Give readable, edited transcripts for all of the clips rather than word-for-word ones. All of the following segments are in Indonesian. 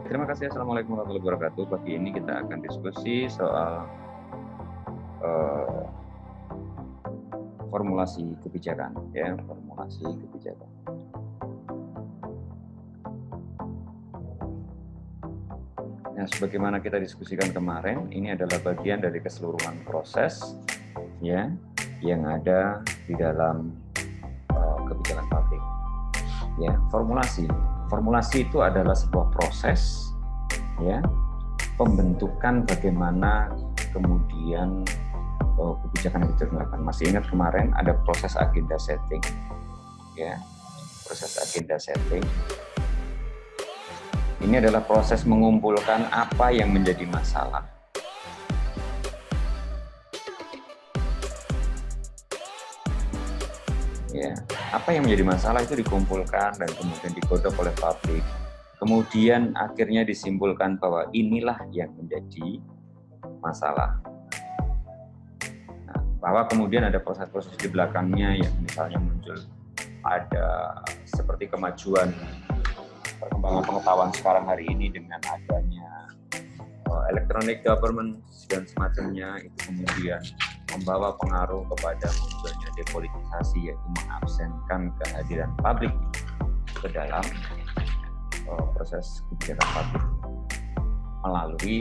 Terima kasih. Assalamualaikum warahmatullahi wabarakatuh. Pagi ini kita akan diskusi soal formulasi kebijakan, ya, formulasi kebijakan. Nah, sebagaimana kita diskusikan kemarin, ini adalah bagian dari keseluruhan proses, ya, yang ada di dalam kebijakan publik. Ya, formulasi itu adalah sebuah proses, ya, pembentukan bagaimana kemudian kebijakan itu dilakukan. Masih ingat kemarin ada proses agenda setting, ya, proses agenda setting. Ini adalah proses mengumpulkan apa yang menjadi masalah. Ya, apa yang menjadi masalah itu dikumpulkan dan kemudian digodok oleh publik. Kemudian akhirnya disimpulkan bahwa inilah yang menjadi masalah. Nah, bahwa kemudian ada proses-proses di belakangnya yang misalnya muncul ada seperti kemajuan perkembangan pengetahuan sekarang hari ini dengan adanya electronic government dan semacamnya, itu kemudian membawa pengaruh kepada munculnya depolitisasi, yaitu mengabsenkan kehadiran publik ke dalam proses kebijakan publik melalui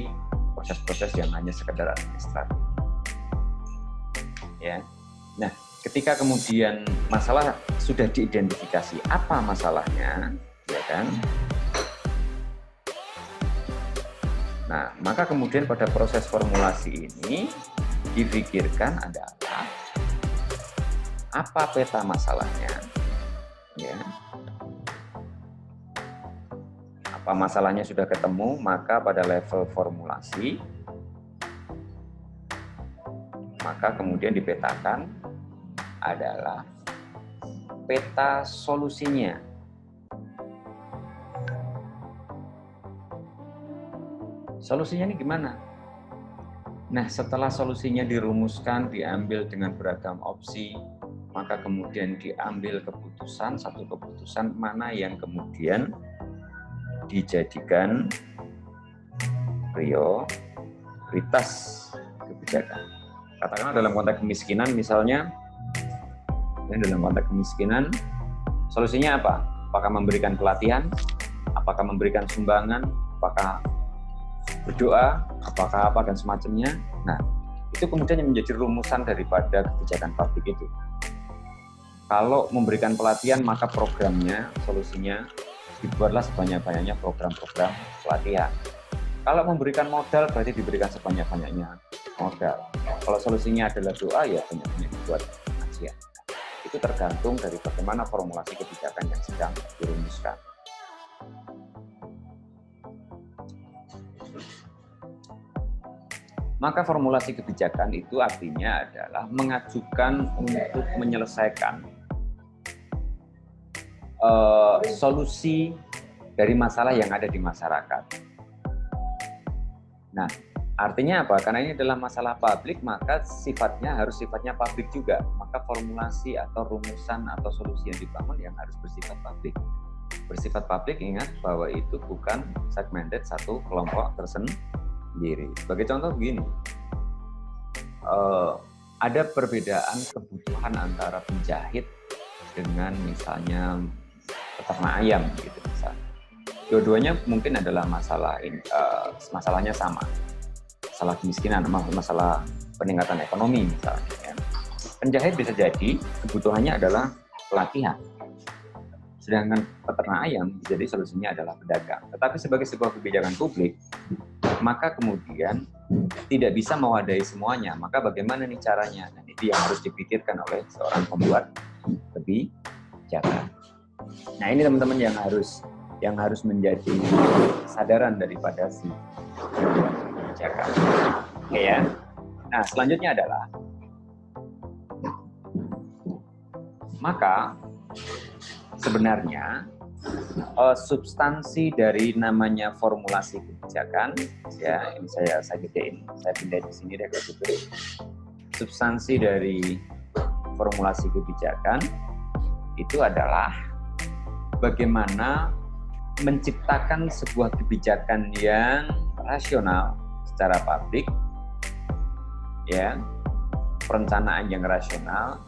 proses-proses yang hanya sekedar administratif. Ya. Nah, ketika kemudian masalah sudah diidentifikasi apa masalahnya, ya kan? Nah, maka kemudian pada proses formulasi ini dipikirkan adalah apa peta masalahnya, ya. Apa masalahnya sudah ketemu, maka pada level formulasi, maka kemudian dipetakan adalah peta solusinya. Solusinya ini gimana? Nah, setelah solusinya dirumuskan, diambil dengan beragam opsi, maka kemudian diambil keputusan, satu keputusan mana yang kemudian dijadikan prioritas kebijakan. Katakanlah dalam konteks kemiskinan misalnya, dalam konteks kemiskinan, solusinya apa? Apakah memberikan pelatihan? Apakah memberikan sumbangan? Apakah berdoa, apakah apa dan semacamnya. Nah, itu kemudian yang menjadi rumusan daripada kebijakan publik itu. Kalau memberikan pelatihan, maka programnya, solusinya dibuatlah sebanyak-banyaknya program-program pelatihan. Kalau memberikan modal, berarti diberikan sebanyak-banyaknya modal. Kalau solusinya adalah doa, ya banyak-banyak dibuat pengajian. Itu tergantung dari bagaimana formulasi kebijakan yang sedang dirumuskan. Maka formulasi kebijakan itu artinya adalah mengajukan untuk menyelesaikan solusi dari masalah yang ada di masyarakat. Nah, artinya apa? Karena ini adalah masalah publik, maka sifatnya harus sifatnya publik juga. Maka formulasi atau rumusan atau solusi yang dibangun yang harus bersifat publik. Bersifat publik, ingat bahwa itu bukan segmented satu kelompok tersendiri. Sebagai contoh begini, ada perbedaan kebutuhan antara penjahit dengan misalnya peternak ayam, gitu misalnya. Dua-duanya mungkin adalah masalahnya sama, masalah kemiskinan, masalah peningkatan ekonomi misalnya. Ya. Penjahit bisa jadi kebutuhannya adalah pelatihan, sedangkan peternak ayam jadi solusinya adalah pedagang. Tetapi sebagai sebuah kebijakan publik, maka kemudian tidak bisa mewadahi semuanya. Maka bagaimana nih caranya? Dan itu yang harus dipikirkan oleh seorang pembuat kebijakan. Nah, ini teman-teman yang harus menjadi kesadaran daripada si pembuat kebijakan. Oke ya. Nah, selanjutnya adalah maka sebenarnya substansi dari namanya formulasi kebijakan, ya ini saya gedein, saya pindah di sini deh kalau gitu. Substansi dari formulasi kebijakan itu adalah bagaimana menciptakan sebuah kebijakan yang rasional secara publik, ya, perencanaan yang rasional,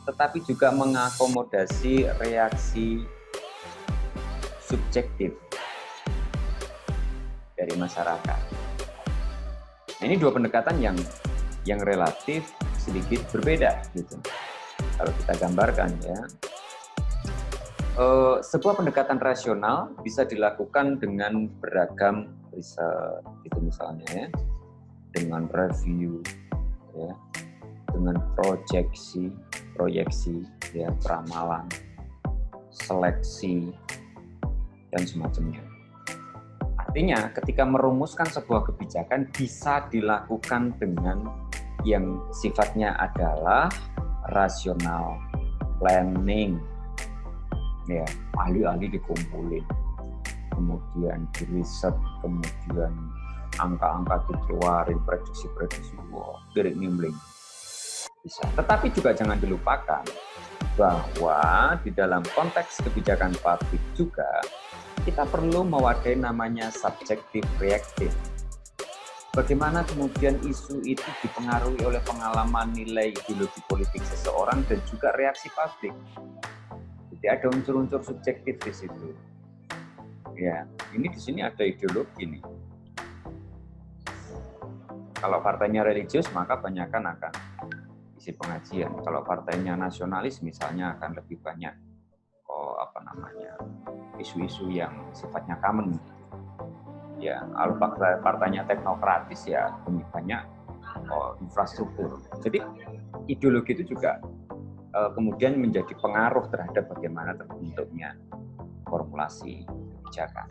tetapi juga mengakomodasi reaksi subjektif dari masyarakat. Nah, ini dua pendekatan yang relatif sedikit berbeda, gitu. Kalau kita gambarkan, ya, sebuah pendekatan rasional bisa dilakukan dengan beragam riset, gitu misalnya, ya, dengan review, ya, dengan proyeksi, ya, peramalan, seleksi, dan semacamnya. Artinya, ketika merumuskan sebuah kebijakan bisa dilakukan dengan yang sifatnya adalah rasional planning, ya, ahli-ahli dikumpulin, kemudian diriset, kemudian angka-angka dikeluarin, prediksi-prediksi, wow, dari nimbling. Bisa. Tetapi juga jangan dilupakan bahwa di dalam konteks kebijakan publik juga kita perlu mewadai namanya subjektif reaktif. Bagaimana kemudian isu itu dipengaruhi oleh pengalaman, nilai, ideologi politik seseorang dan juga reaksi publik. Jadi ada unsur-unsur subjektif di situ. Ya, ini di sini ada ideologi nih. Kalau partainya religius maka banyakkan akan isi pengajian. Kalau partainya nasionalis misalnya akan lebih banyak isu-isu yang sifatnya common. Ya, kalau partainya teknokratis ya lebih banyak infrastruktur. Jadi ideologi itu juga kemudian menjadi pengaruh terhadap bagaimana terbentuknya formulasi kebijakan.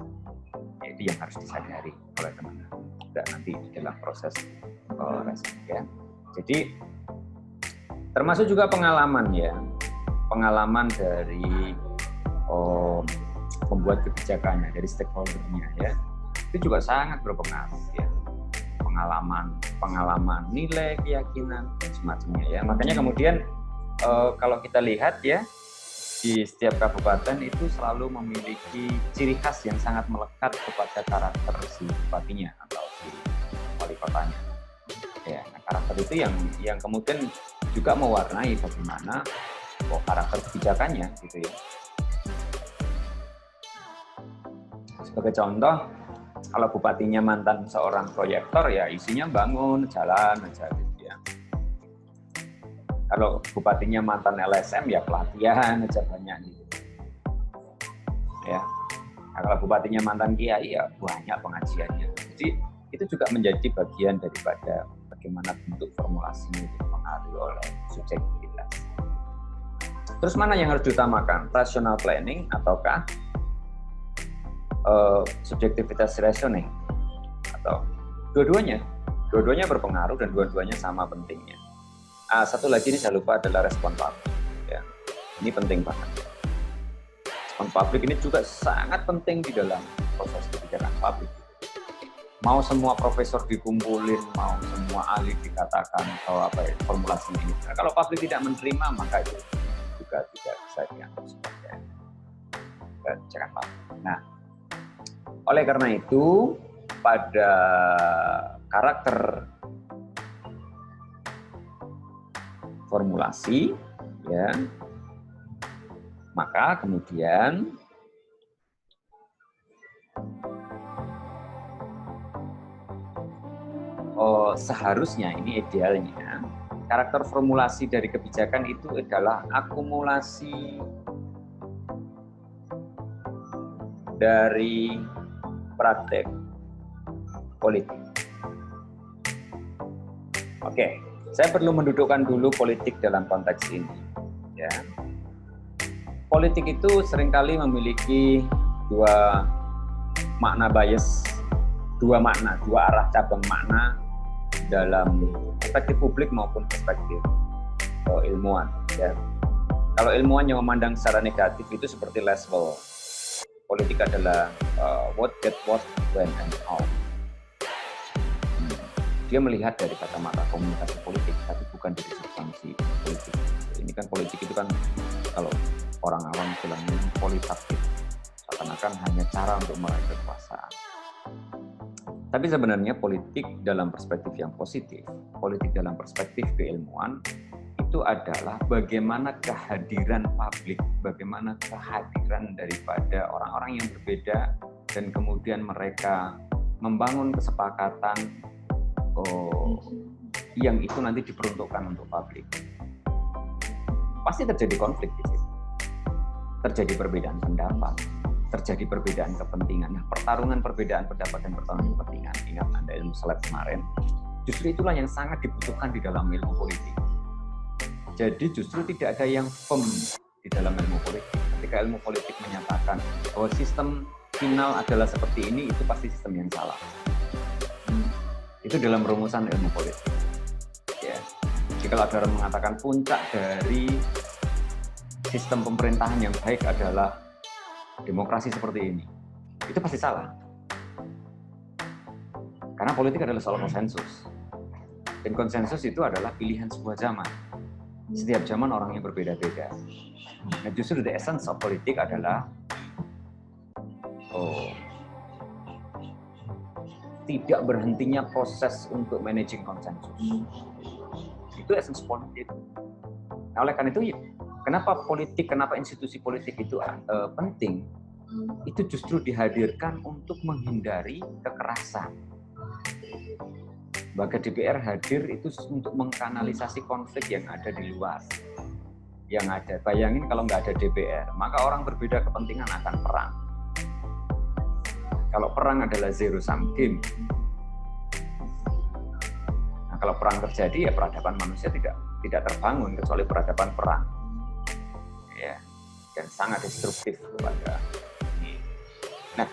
Itu yang harus disadari oleh teman-teman. Tidak nanti dalam proses ya. Jadi termasuk juga pengalaman, ya, pengalaman dari pembuat kebijakannya, dari stakeholder-nya, ya, itu juga sangat berpengaruh, ya, pengalaman nilai, keyakinan dan semacamnya, ya. Makanya kemudian kalau kita lihat, ya, di setiap kabupaten itu selalu memiliki ciri khas yang sangat melekat kepada karakter si bupatinya atau si wali kotanya. Ya, nah, karakter itu yang kemudian juga mewarnai bagaimana karakter kebijakannya, gitu, ya. Sebagai contoh, kalau bupatinya mantan seorang proyektor, ya isinya bangun jalan aja, gitu, ya. Kalau bupatinya mantan LSM, ya pelatihan aja banyak, gitu. Ya. Nah, kalau bupatinya mantan kiai, ya banyak pengajiannya. Jadi itu juga menjadi bagian daripada bagaimana bentuk formulasinya dipengaruhi oleh subjektivitas. Terus mana yang harus diutamakan? Rational planning ataukah subjektivitas reasoning? Atau dua-duanya? Dua-duanya berpengaruh dan dua-duanya sama pentingnya. Satu lagi ini saya lupa adalah respon publik. Ya. Ini penting banget. Respon publik ini juga sangat penting di dalam proses kebijakan publik. Mau semua profesor dikumpulin, mau semua ahli dikatakan bahwa formulasinya ini. Nah, kalau publik tidak menerima, maka itu juga tidak bisa dianggap sebagai kebijakan publik. Nah, oleh karena itu, pada karakter formulasi, ya, maka kemudian seharusnya, ini idealnya, karakter formulasi dari kebijakan itu adalah akumulasi dari praktek politik. Oke, saya perlu mendudukkan dulu politik dalam konteks ini. Ya. Politik itu seringkali memiliki dua makna bias, dua arah cabang makna dalam perspektif publik maupun perspektif ilmuwan. Ya. Kalau ilmuwan yang memandang secara negatif itu seperti Laswell. Politik adalah what, get what, when, and how. Dia melihat dari kacamata komunikasi politik, tapi bukan dari substansi politik. Ini kan politik itu kan kalau orang awam bilangnya politaktif. seakan-akan hanya cara untuk meraih kekuasaan. Tapi sebenarnya politik dalam perspektif yang positif, politik dalam perspektif keilmuan, itu adalah bagaimana kehadiran publik, bagaimana kehadiran daripada orang-orang yang berbeda, dan kemudian mereka membangun kesepakatan yang itu nanti diperuntukkan untuk publik. Pasti terjadi konflik di situ. Terjadi perbedaan pendapat, terjadi perbedaan kepentingan. Nah, pertarungan perbedaan pendapat dan pertarungan kepentingan, ingat Anda ilmu seleb kemarin, justru itulah yang sangat dibutuhkan di dalam ilmu politik. Jadi justru tidak ada yang firm di dalam ilmu politik. Ketika ilmu politik menyatakan bahwa sistem final adalah seperti ini, itu pasti sistem yang salah. Itu dalam rumusan ilmu politik. Ya. Jika ada orang mengatakan puncak dari sistem pemerintahan yang baik adalah demokrasi seperti ini, itu pasti salah. Karena politik adalah soal konsensus. Dan konsensus itu adalah pilihan sebuah zaman. Setiap zaman orangnya berbeda-beda. Nah, justru the essence of politik adalah tidak berhentinya proses untuk managing konsensus. Itu essence politik. Nah, oleh karena itu, kenapa politik, kenapa institusi politik itu penting? Itu justru dihadirkan untuk menghindari kekerasan. Bahkan DPR hadir itu untuk mengkanalisasi konflik yang ada di luar. Yang ada, bayangin kalau nggak ada DPR, maka orang berbeda kepentingan akan perang. Kalau perang adalah zero sum game. Nah, kalau perang terjadi, ya peradaban manusia tidak terbangun kecuali peradaban perang. Ya, dan sangat destruktif kepada ini. Nah,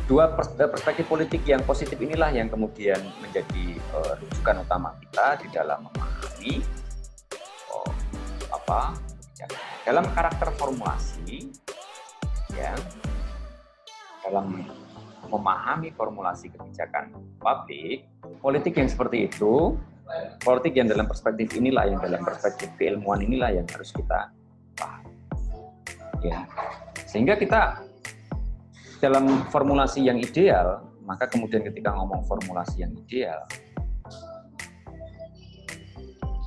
dua perspektif politik yang positif inilah yang kemudian menjadi rujukan utama kita di dalam memahami dalam karakter formulasi, ya, dalam memahami formulasi kebijakan publik, politik yang seperti itu, politik yang dalam perspektif inilah, yang dalam perspektif keilmuan inilah yang harus kita paham. Ya, sehingga kita dalam formulasi yang ideal, maka kemudian ketika ngomong formulasi yang ideal,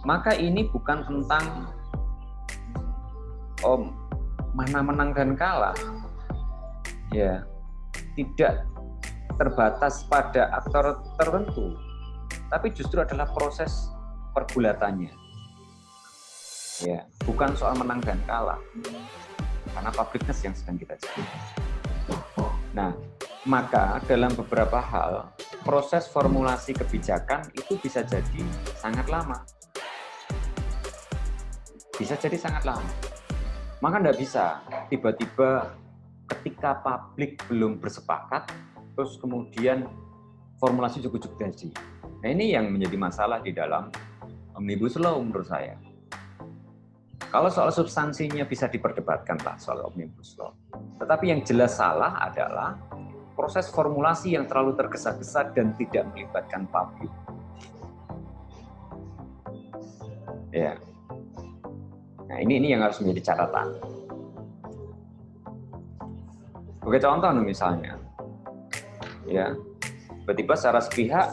maka ini bukan tentang mana menang dan kalah, ya, tidak terbatas pada aktor tertentu, tapi justru adalah proses pergulatannya, ya, bukan soal menang dan kalah, karena publicness yang sedang kita cari. Nah, maka dalam beberapa hal, proses formulasi kebijakan itu bisa jadi sangat lama. Bisa jadi sangat lama. Maka tidak bisa tiba-tiba ketika publik belum bersepakat, terus kemudian formulasi cukup jadi. Nah, ini yang menjadi masalah di dalam Omnibus Law menurut saya. Kalau soal substansinya bisa diperdebatkan lah soal Omnibus Law. Tetapi yang jelas salah adalah proses formulasi yang terlalu tergesa-gesa dan tidak melibatkan publik. Ya. Nah, ini yang harus menjadi catatan. Sebagai contoh misalnya, ya, tiba-tiba secara sepihak,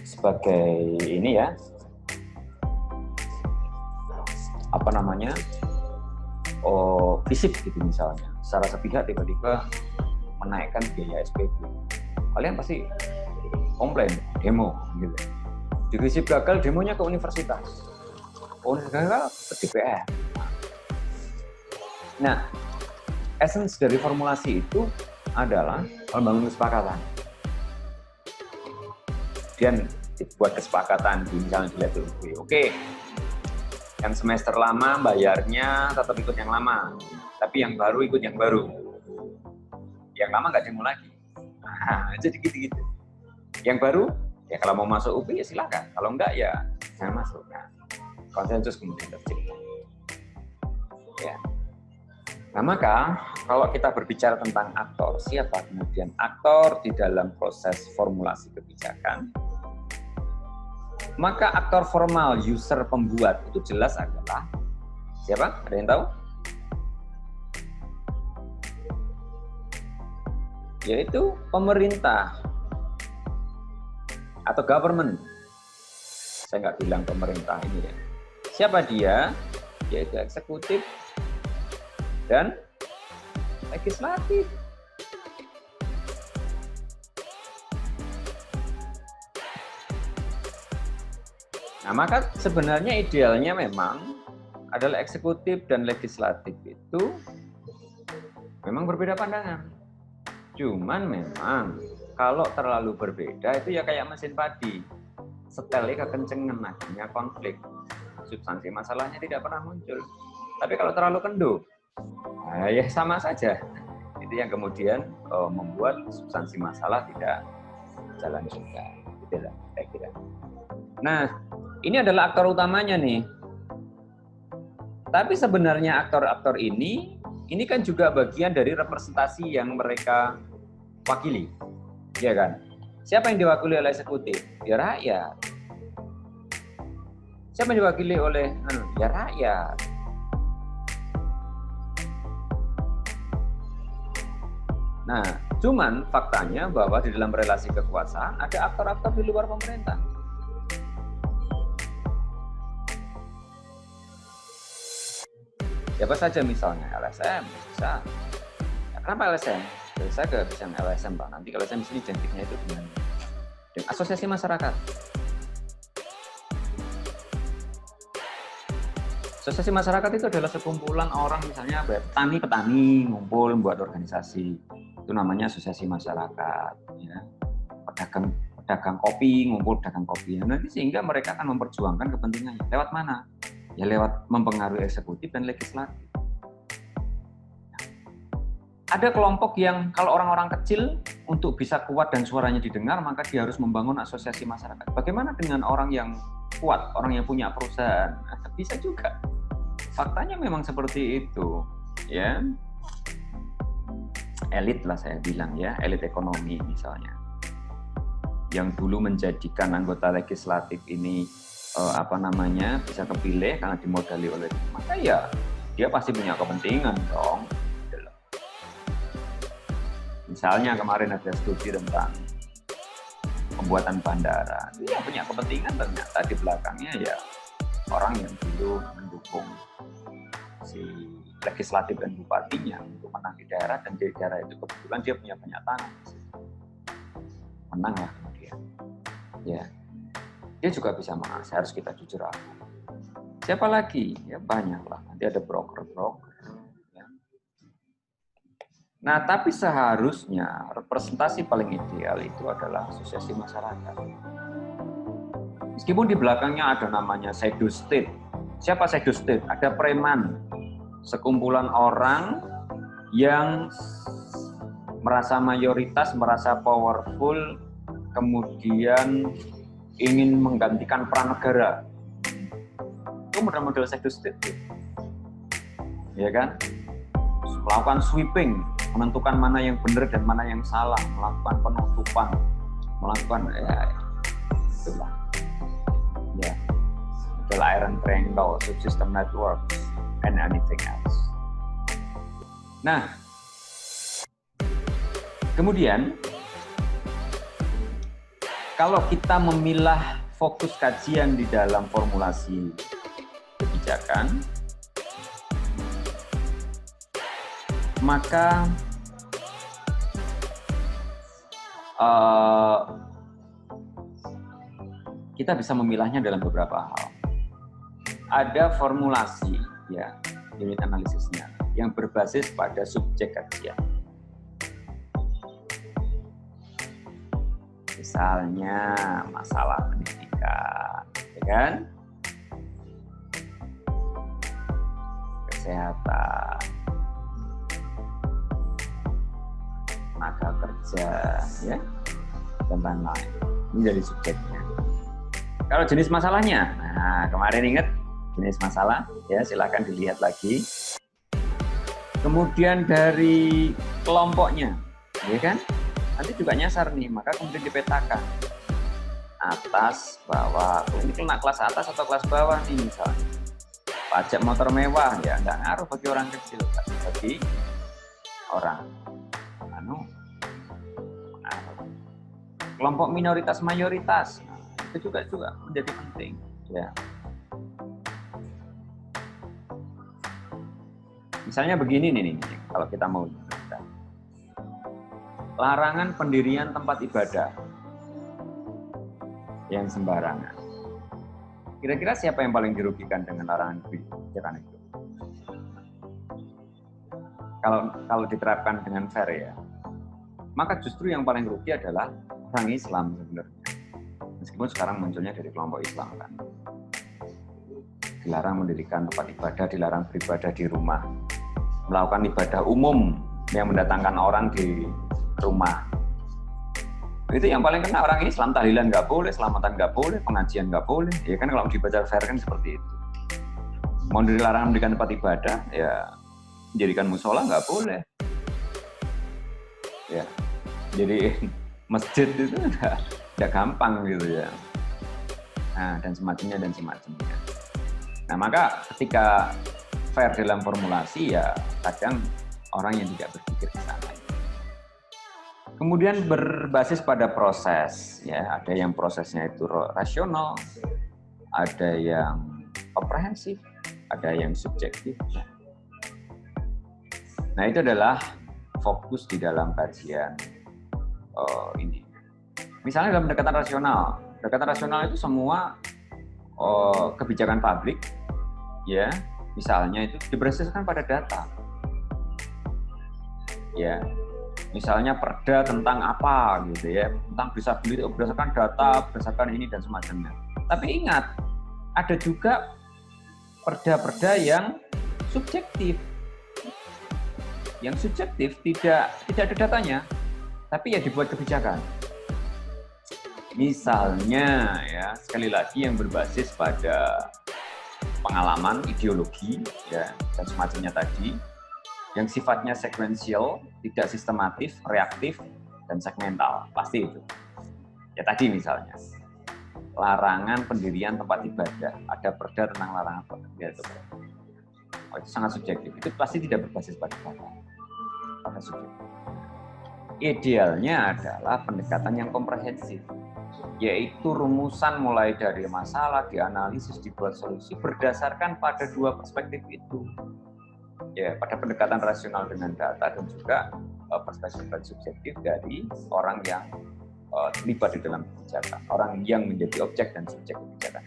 sebagai ini ya, visip gitu misalnya, secara sepihak tiba-tiba menaikkan biaya SPP. Kalian pasti komplain, demo gitu. Di visip gagal, demonya ke universitas. Gagal ke DPR. Nah, essence dari formulasi itu adalah membangun kesepakatan. Dan dibuat kesepakatan di misalnya di level B. Oke, yang semester lama bayarnya tetap ikut yang lama, tapi yang baru ikut yang baru. Yang lama nggak demo lagi. Nah, jadi gitu-gitu. Yang baru, ya kalau mau masuk UP ya silakan. Kalau enggak ya jangan masuk. Nah, konsensus kemudian tercipta. Ya. Nah, maka kalau kita berbicara tentang aktor, siapa kemudian aktor di dalam proses formulasi kebijakan? Maka aktor formal, user, pembuat itu jelas adalah siapa? Ada yang tahu? yaitu pemerintah atau government. Saya nggak bilang pemerintah ini ya. Siapa dia? Yaitu eksekutif dan legislatif. Nah, maka sebenarnya idealnya memang adalah eksekutif dan legislatif itu memang berbeda pandangan. Cuman memang kalau terlalu berbeda itu ya kayak mesin padi. Setelnya kekencengan, akhirnya konflik. Substansi masalahnya tidak pernah muncul. Tapi kalau terlalu kendu, nah ya sama saja. Itu yang kemudian membuat substansi masalah tidak jalan juga. Itulah saya kira. Nah, ini adalah aktor utamanya nih. Tapi sebenarnya aktor-aktor ini kan juga bagian dari representasi yang mereka wakili. Ya kan? Siapa yang diwakili oleh eksekutif? Ya rakyat. Siapa yang diwakili oleh ya rakyat. Nah, cuman faktanya bahwa di dalam relasi kekuasaan ada aktor-aktor di luar pemerintah. Siapa saja misalnya LSM bisa. Ya, kenapa LSM? Saya nggak bisa LSM Pak. Nanti LSM di sini identiknya itu dengan asosiasi masyarakat. Asosiasi masyarakat itu adalah sekumpulan orang misalnya petani ngumpul membuat organisasi. Itu namanya asosiasi masyarakat. Ya. Pedagang kopi ngumpul pedagang kopi. Nanti sehingga mereka akan memperjuangkan kepentingannya. Lewat mana? Ya lewat mempengaruhi eksekutif dan legislatif. Ada kelompok yang kalau orang-orang kecil untuk bisa kuat dan suaranya didengar, maka dia harus membangun asosiasi masyarakat. Bagaimana dengan orang yang kuat, orang yang punya perusahaan? Nah, bisa juga. Faktanya memang seperti itu, ya. Elit lah saya bilang ya, elit ekonomi misalnya. Yang dulu menjadikan anggota legislatif ini bisa kepilih karena dimodali oleh dia, maka ya dia pasti punya kepentingan dong. Misalnya kemarin ada studi tentang pembuatan bandara, dia punya kepentingan ternyata di belakangnya ya orang yang dulu mendukung si legislatif dan bupatinya untuk menang di daerah, dan di daerah itu kebetulan dia punya banyak tanah, menang lah kemudian. Ya. Dia juga bisa menang, harus kita jujur akui. Siapa lagi? Ya banyak lah, nanti ada broker-broker. Ya. Nah, tapi seharusnya representasi paling ideal itu adalah asosiasi masyarakat. Meskipun di belakangnya ada namanya pseudo state. Siapa pseudo state? Ada preman, sekumpulan orang yang merasa mayoritas, merasa powerful, kemudian ingin menggantikan peran negara. Itu model-model pseudo state. Ya kan? Melakukan sweeping, menentukan mana yang benar dan mana yang salah, melakukan penutupan, melakukan itulah. Ya. Model iron triangle, subsystem network, and anything else. Nah, kemudian kalau kita memilah fokus kajian di dalam formulasi kebijakan, maka kita bisa memilahnya dalam beberapa hal. Ada formulasi, ya, unit analisisnya, yang berbasis pada subjek kajian. Misalnya masalah pendidikan, ya kan? Kesehatan, tenaga kerja, ya, dan lain-lain. Ini dari subjeknya. Kalau jenis masalahnya, nah kemarin ingat jenis masalah, ya silakan dilihat lagi. Kemudian dari kelompoknya, ya kan? Nanti juga nyasar nih, maka kemudian dipetakan atas, bawah. Ini kena kelas atas atau kelas bawah nih misalnya. Pajak motor mewah ya nggak ngaruh bagi orang kecil, bagi orang kelompok minoritas mayoritas. Nah, itu juga menjadi penting, ya. Misalnya begini nih, kalau kita mau larangan pendirian tempat ibadah yang sembarangan. Kira-kira siapa yang paling dirugikan dengan larangan kebijakan itu? Kalau diterapkan dengan fair ya, maka justru yang paling rugi adalah orang Islam sebenarnya. Meskipun sekarang munculnya dari kelompok Islam kan. Dilarang mendirikan tempat ibadah, dilarang beribadah di rumah. Melakukan ibadah umum yang mendatangkan orang di rumah. Itu yang paling kena orang Islam, tahlilan nggak boleh, selamatan nggak boleh, pengajian nggak boleh. Ya kan kalau dibaca fair kan seperti itu. Mau dilarang mendirikan tempat ibadah, ya menjadikan musola nggak boleh. Ya, jadi masjid itu nggak gampang gitu ya. Nah, dan semacamnya. Nah, maka ketika fair dalam formulasi ya kadang orang yang tidak berpikir ke sana. Kemudian berbasis pada proses, ya ada yang prosesnya itu rasional, ada yang komprehensif, ada yang subjektif. Nah itu adalah fokus di dalam kajian ini. Misalnya dalam pendekatan rasional itu semua kebijakan publik, ya misalnya itu berdasarkan pada data, ya. Misalnya perda tentang apa gitu ya, tentang disabilitas berdasarkan data, berdasarkan ini dan semacamnya. Tapi ingat, ada juga perda-perda yang subjektif. Yang subjektif tidak ada datanya, tapi ya dibuat kebijakan. Misalnya ya, sekali lagi yang berbasis pada pengalaman, ideologi ya dan semacamnya tadi. Yang sifatnya sekuensial, tidak sistematif, reaktif, dan segmental. Pasti itu. Ya tadi misalnya, larangan pendirian tempat ibadah. Ada perda tentang larangan pendirian tempat ibadah. Oh, itu sangat subjektif. Itu pasti tidak berbasis pada data. Pada subjektif. Idealnya adalah pendekatan yang komprehensif. Yaitu rumusan mulai dari masalah, dianalisis, dibuat solusi berdasarkan pada dua perspektif itu. Ya, pada pendekatan rasional dengan data dan juga perspektif subjektif dari orang yang terlibat di dalam kebijakan, orang yang menjadi objek dan subjek kebijakan.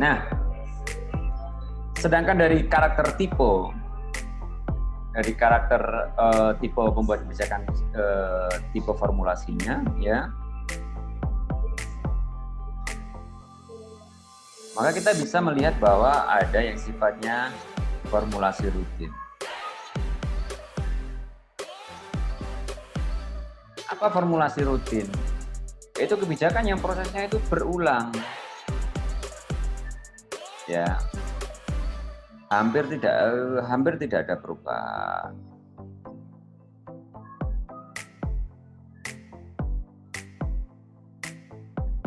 Nah, sedangkan dari karakter tipe pembuat kebijakan, tipe formulasinya, ya. Maka kita bisa melihat bahwa ada yang sifatnya formulasi rutin. Apa formulasi rutin? Itu kebijakan yang prosesnya itu berulang. Ya. Hampir tidak ada perubahan.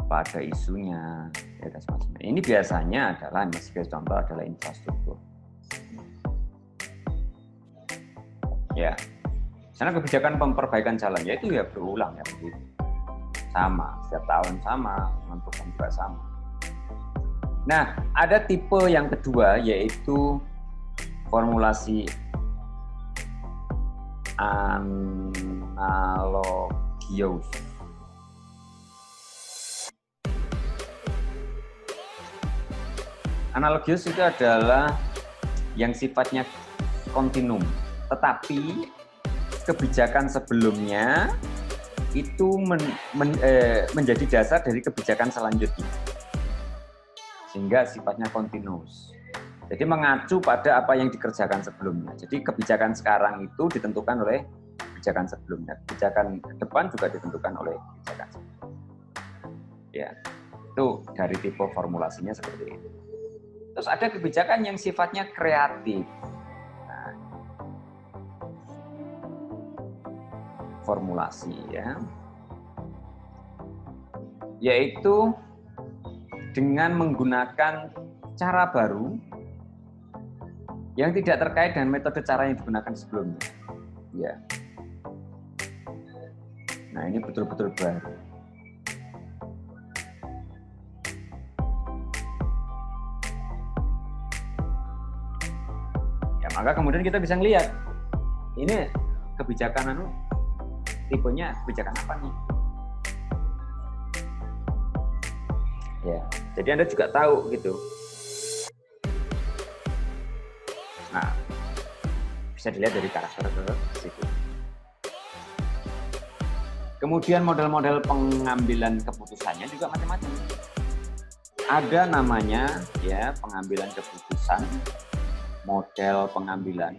Pada isunya, ya dan semacamnya. Ini biasanya adalah, sebagai contoh adalah infrastruktur. Ya, karena kebijakan perbaikan jalan ya itu ya berulang ya begitu. Sama, setiap tahun sama, menentukan juga sama. Nah, ada tipe yang kedua yaitu formulasi analogius. Analogius itu adalah yang sifatnya kontinum, tetapi kebijakan sebelumnya itu menjadi dasar dari kebijakan selanjutnya, sehingga sifatnya kontinus. Jadi mengacu pada apa yang dikerjakan sebelumnya. Jadi kebijakan sekarang itu ditentukan oleh kebijakan sebelumnya, kebijakan ke depan juga ditentukan oleh kebijakan sebelumnya. Ya, itu dari tipe formulasinya seperti itu. Terus ada kebijakan yang sifatnya kreatif. Nah, formulasi ya. Yaitu dengan menggunakan cara baru yang tidak terkait dengan metode cara yang digunakan sebelumnya. Ya. Nah, ini betul-betul baru. Ya, maka kemudian kita bisa ngelihat ini kebijakan tipenya kebijakan apa nih? Ya, jadi Anda juga tahu gitu. Nah, bisa dilihat dari karakter situ. Kemudian model-model pengambilan keputusannya juga macam-macam. Ada namanya ya pengambilan keputusan, model pengambilan.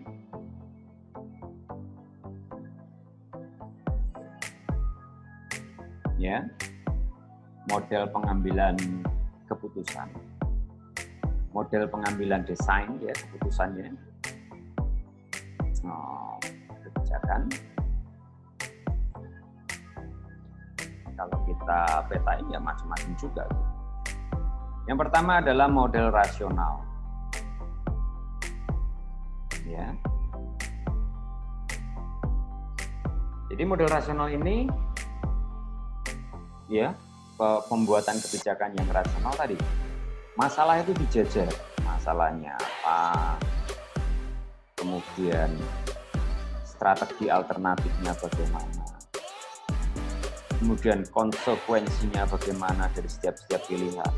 Ya. Model pengambilan keputusan. Model pengambilan desain ya keputusannya. Kebijakan. Kalau kita petain ya macam-macam juga. Yang pertama adalah model rasional. Ya. Jadi model rasional ini ya pembuatan kebijakan yang rasional tadi. Masalah itu dijajar. Masalahnya apa? Kemudian strategi alternatifnya bagaimana? Kemudian konsekuensinya bagaimana dari setiap pilihan.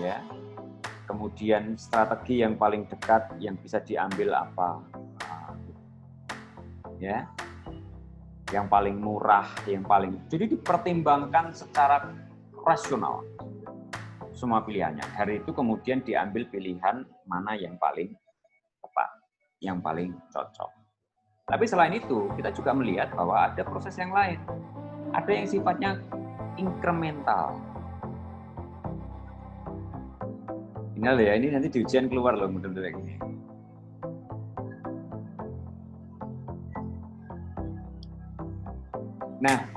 Ya. Kemudian strategi yang paling dekat yang bisa diambil apa? Ya. Yang paling murah, yang paling. Jadi dipertimbangkan secara rasional semua pilihannya. Dari itu kemudian diambil pilihan mana yang paling tepat, yang paling cocok. Tapi selain itu, kita juga melihat bahwa ada proses yang lain. Ada yang sifatnya inkremental. Ingat ya, ini nanti di ujian keluar loh model-model ini. Nah,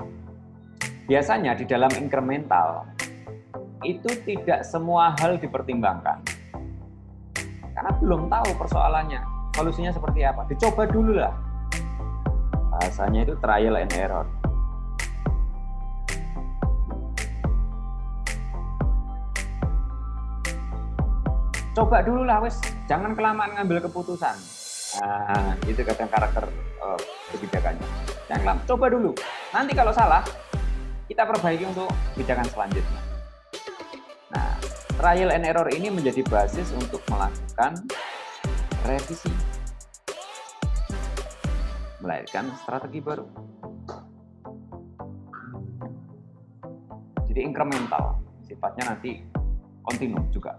biasanya di dalam inkremental, itu tidak semua hal dipertimbangkan. Karena belum tahu persoalannya, solusinya seperti apa. Dicoba dulu lah. Bahasanya itu trial and error. Coba dulu lah, wes, jangan kelamaan ngambil keputusan. Nah, itu kadang karakter kebijakannya. Jangan kelamaan, coba dulu. Nanti kalau salah, kita perbaiki untuk kebijakan selanjutnya. Nah, trial and error ini menjadi basis untuk melakukan revisi. Melahirkan strategi baru. Jadi inkremental, sifatnya nanti kontinum juga,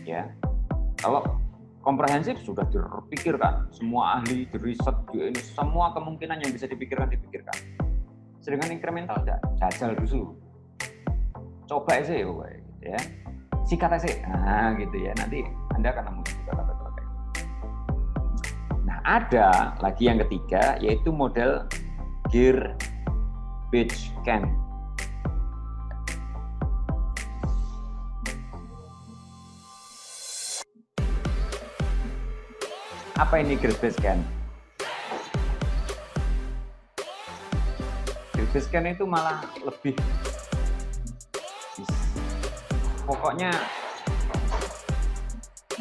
ya. Kalau komprehensif sudah dipikirkan, semua ahli diriset, ini semua kemungkinan yang bisa dipikirkan. Sedangkan inkremental enggak, jajal dulu, coba aja ya, sikat aja, nah gitu ya. Nanti Anda akan nemu juga kata-kata. Ada lagi yang ketiga, yaitu model Geer-Betz-Kenn. Apa ini Geer-Betz-Kenn? Geer-Betz-Kenn itu malah lebih, pokoknya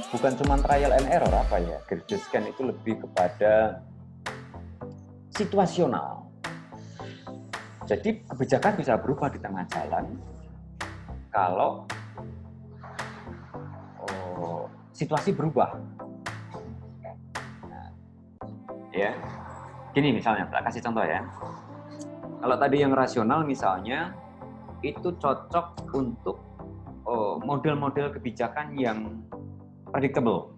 bukan cuma trial and error apa ya, Geer-Betz-Kenn itu lebih kepada situasional. Jadi kebijakan bisa berubah di tengah jalan kalau situasi berubah. Nah, ya, gini misalnya, tak kasih contoh ya. Kalau tadi yang rasional misalnya, itu cocok untuk model-model kebijakan yang predictable.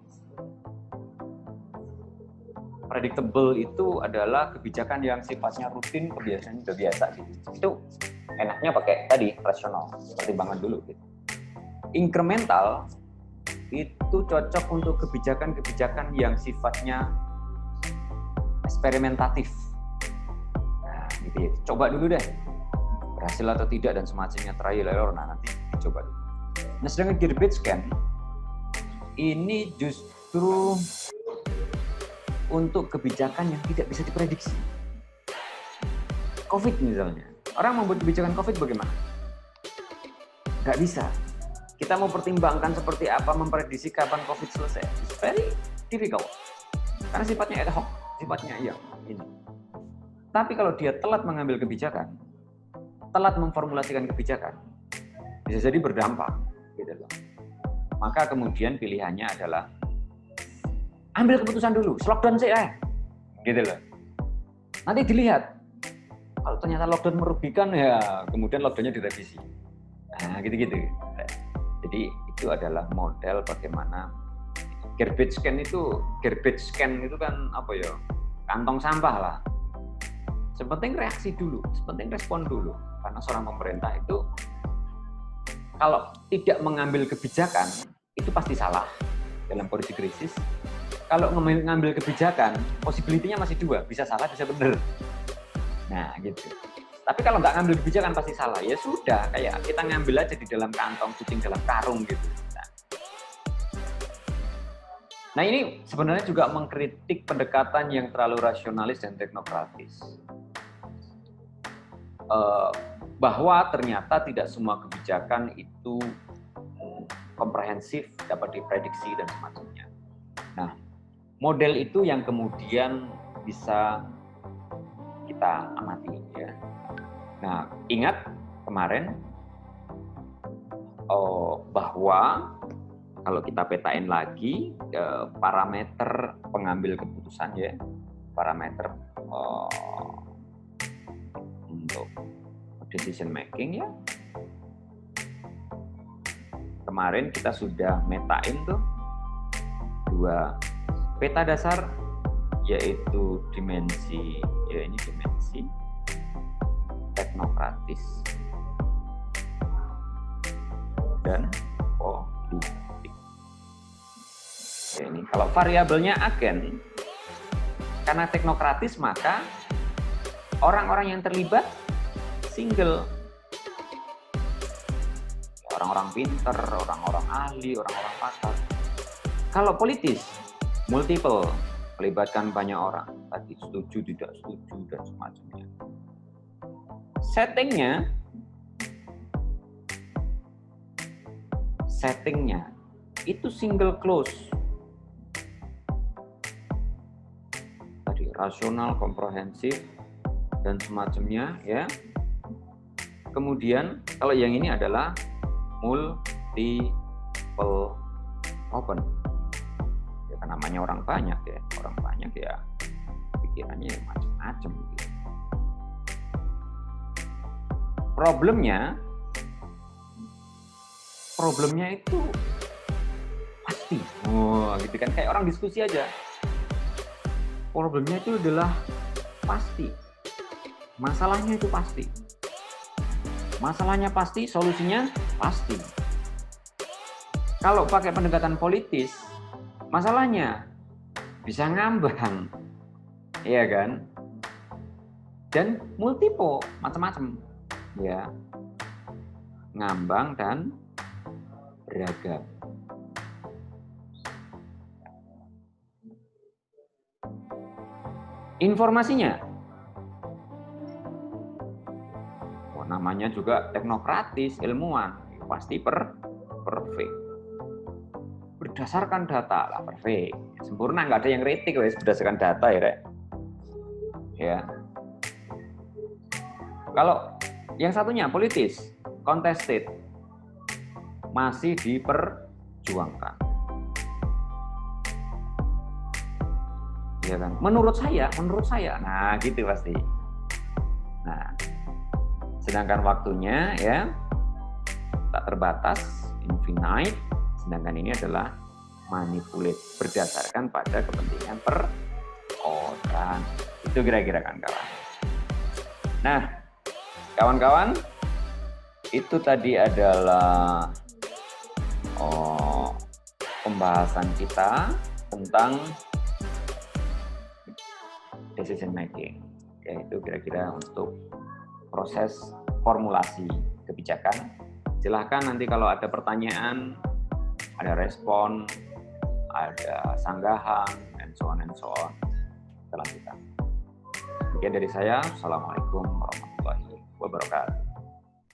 Predictable itu adalah kebijakan yang sifatnya rutin, kebiasaan sudah biasa gitu. Itu enaknya pakai tadi rasional, pertimbangan dulu gitu. Incremental itu cocok untuk kebijakan-kebijakan yang sifatnya eksperimentatif. Nah, gitu ya. Coba dulu deh. Berhasil atau tidak dan semacamnya, trial error. Nah, nanti dicoba dulu. Nah, sedangkan Geer-Betz-Kenn ini justru untuk kebijakan yang tidak bisa diprediksi. COVID misalnya, orang membuat kebijakan COVID bagaimana? Nggak bisa. Kita mau pertimbangkan seperti apa, memprediksi kapan COVID selesai. It's very difficult. Karena sifatnya ad hoc, sifatnya ini. Tapi kalau dia telat mengambil kebijakan, telat memformulasikan kebijakan, bisa jadi berdampak, gitu loh. Maka kemudian pilihannya adalah ambil keputusan dulu, lockdown sih, gitu loh. Nanti dilihat, kalau ternyata lockdown merugikan ya, kemudian lockdownnya direvisi. Nah, gitu-gitu. Jadi itu adalah model bagaimana garbage can itu kan apa ya? Kantong sampah lah. Sepenting reaksi dulu, sepenting respon dulu. Karena seorang pemerintah itu kalau tidak mengambil kebijakan, itu pasti salah dalam kondisi krisis. Kalau mengambil kebijakan, possibility-nya masih 2, bisa salah, bisa benar. Nah, gitu. Tapi kalau nggak ngambil kebijakan pasti salah. Ya sudah, kayak kita ngambil aja di dalam kantong, kucing dalam karung gitu. Nah, ini sebenarnya juga mengkritik pendekatan yang terlalu rasionalis dan teknokratis. Bahwa ternyata tidak semua kebijakan itu komprehensif, dapat diprediksi dan semacamnya. Nah, model itu yang kemudian bisa kita amati, ya. Nah, ingat kemarin bahwa kalau kita petain lagi parameter pengambil keputusan, ya, parameter untuk decision making, ya. Kemarin kita sudah metain tuh 2 peta dasar, yaitu dimensi teknokratis dan politik. Ya, ini kalau variabelnya agen, karena teknokratis maka orang-orang yang terlibat single. Orang-orang pinter, orang-orang ahli, orang-orang pakar. Kalau politis, multiple, melibatkan banyak orang. Tadi setuju, tidak setuju, dan semacamnya. Settingnya itu single close. Tadi rasional, komprehensif, dan semacamnya, ya. Kemudian kalau yang ini adalah multiple open. Ya, kan namanya orang banyak, ya. Orang banyak ya pikirannya macam-macam gitu. Problemnya itu pasti. Gitu kan, kayak orang diskusi aja. Problemnya itu adalah pasti. Masalahnya itu pasti. Masalahnya pasti, solusinya pasti. Kalau pakai pendekatan politis, masalahnya bisa ngambang, iya kan? Dan multiple, macam-macam, ya, ngambang dan beragam. Informasinya, namanya juga teknokratis, ilmuwan, pasti perfect. Berdasarkan data lah, perfect. Sempurna, nggak ada yang rating guys berdasarkan data, ya, Rek. Ya. Kalau yang satunya politis, contested, masih diperjuangkan. Ya kan? Menurut saya, nah gitu pasti. Nah, sedangkan waktunya, ya, tak terbatas, infinite, sedangkan ini adalah manipulate, berdasarkan pada kepentingan per orang. Itu kira-kira kan, kawan. Nah, kawan-kawan, itu tadi adalah pembahasan kita tentang decision making, yaitu kira-kira untuk proses formulasi kebijakan. Silahkan nanti kalau ada pertanyaan, ada respon, ada sanggahan, and so on and so on. kita lanjutkan. Sekian dari saya. Assalamualaikum warahmatullahi wabarakatuh.